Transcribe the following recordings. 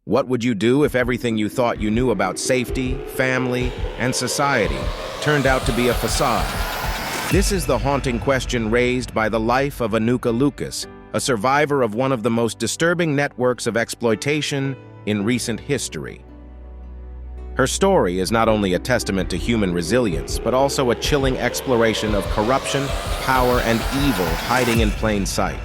What would you do if everything you thought you knew about safety, family, and society turned out to be a facade? This is the haunting question raised by the life of Anuka Lucas, a survivor of one of the most disturbing networks of exploitation in recent history. Her story is not only a testament to human resilience, but also a chilling exploration of corruption, power, and evil hiding in plain sight.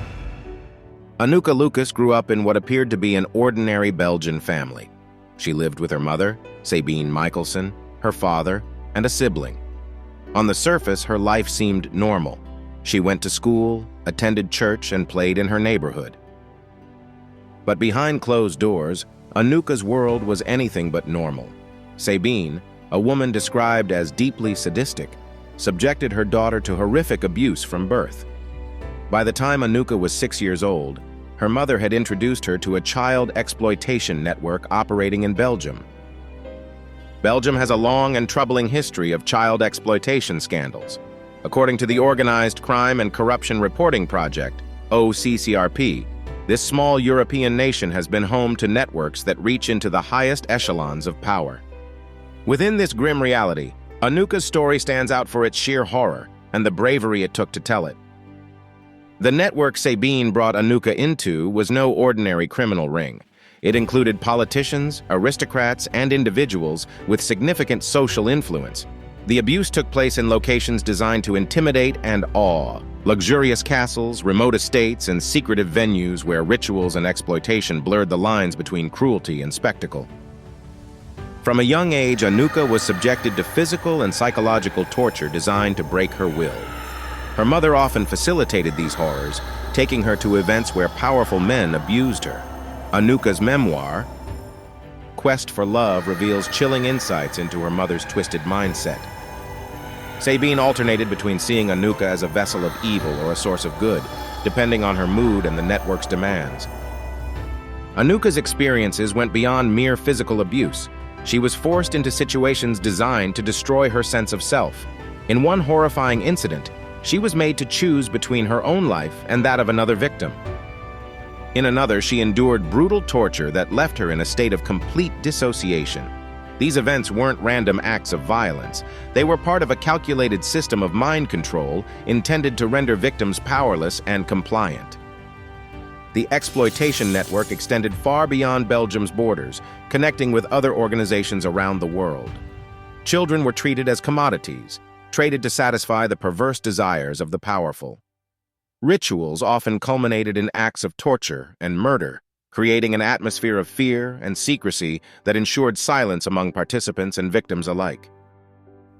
Anuka Lucas grew up in what appeared to be an ordinary Belgian family. She lived with her mother, Sabine Michelson, her father, and a sibling. On the surface, her life seemed normal. She went to school, attended church, and played in her neighborhood. But behind closed doors, Anuka's world was anything but normal. Sabine, a woman described as deeply sadistic, subjected her daughter to horrific abuse from birth. By the time Anuka was 6 years old, her mother had introduced her to a child exploitation network operating in Belgium. Belgium has a long and troubling history of child exploitation scandals. According to the Organized Crime and Corruption Reporting Project, OCCRP, this small European nation has been home to networks that reach into the highest echelons of power. Within this grim reality, Anuka's story stands out for its sheer horror and the bravery it took to tell it. The network Sabine brought Anuka into was no ordinary criminal ring. It included politicians, aristocrats, and individuals with significant social influence. The abuse took place in locations designed to intimidate and awe. Luxurious castles, remote estates, and secretive venues where rituals and exploitation blurred the lines between cruelty and spectacle. From a young age, Anuka was subjected to physical and psychological torture designed to break her will. Her mother often facilitated these horrors, taking her to events where powerful men abused her. Anuka's memoir, Quest for Love, reveals chilling insights into her mother's twisted mindset. Sabine alternated between seeing Anuka as a vessel of evil or a source of good, depending on her mood and the network's demands. Anuka's experiences went beyond mere physical abuse. She was forced into situations designed to destroy her sense of self. In one horrifying incident, she was made to choose between her own life and that of another victim. In another, she endured brutal torture that left her in a state of complete dissociation. These events weren't random acts of violence. They were part of a calculated system of mind control intended to render victims powerless and compliant. The exploitation network extended far beyond Belgium's borders, connecting with other organizations around the world. Children were treated as commodities, traded to satisfy the perverse desires of the powerful. Rituals often culminated in acts of torture and murder, creating an atmosphere of fear and secrecy that ensured silence among participants and victims alike.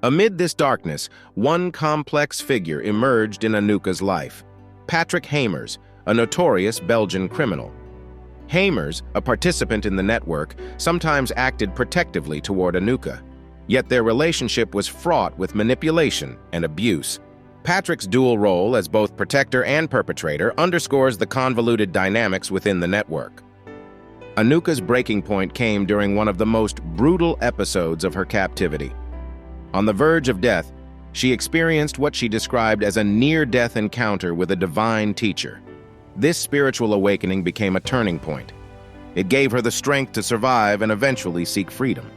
Amid this darkness, one complex figure emerged in Anuka's life: Patrick Hamers, a notorious Belgian criminal. Hamers, a participant in the network, sometimes acted protectively toward Anuka. Yet their relationship was fraught with manipulation and abuse. Patrick's dual role as both protector and perpetrator underscores the convoluted dynamics within the network. Anuka's breaking point came during one of the most brutal episodes of her captivity. On the verge of death, she experienced what she described as a near-death encounter with a divine teacher. This spiritual awakening became a turning point. It gave her the strength to survive and eventually seek freedom.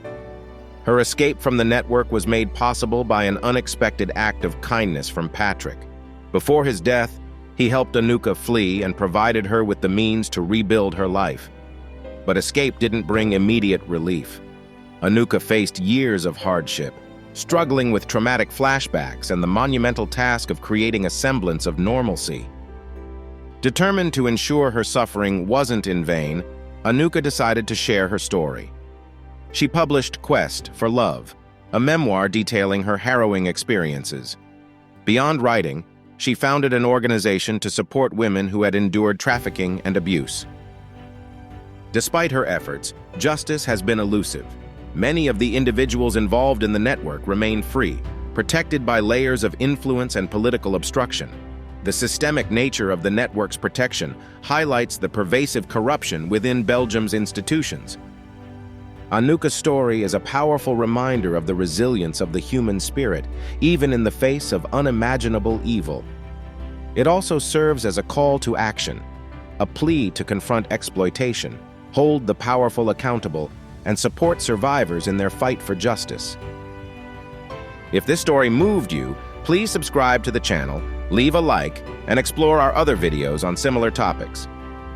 Her escape from the network was made possible by an unexpected act of kindness from Patrick. Before his death, he helped Anuka flee and provided her with the means to rebuild her life. But escape didn't bring immediate relief. Anuka faced years of hardship, struggling with traumatic flashbacks and the monumental task of creating a semblance of normalcy. Determined to ensure her suffering wasn't in vain, Anuka decided to share her story. She published Quest for Love, a memoir detailing her harrowing experiences. Beyond writing, she founded an organization to support women who had endured trafficking and abuse. Despite her efforts, justice has been elusive. Many of the individuals involved in the network remain free, protected by layers of influence and political obstruction. The systemic nature of the network's protection highlights the pervasive corruption within Belgium's institutions. Anuka's story is a powerful reminder of the resilience of the human spirit, even in the face of unimaginable evil. It also serves as a call to action, a plea to confront exploitation, hold the powerful accountable, and support survivors in their fight for justice. If this story moved you, please subscribe to the channel, leave a like, and explore our other videos on similar topics.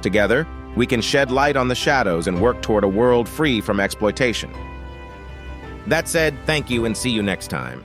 Together, we can shed light on the shadows and work toward a world free from exploitation. That said, thank you and see you next time.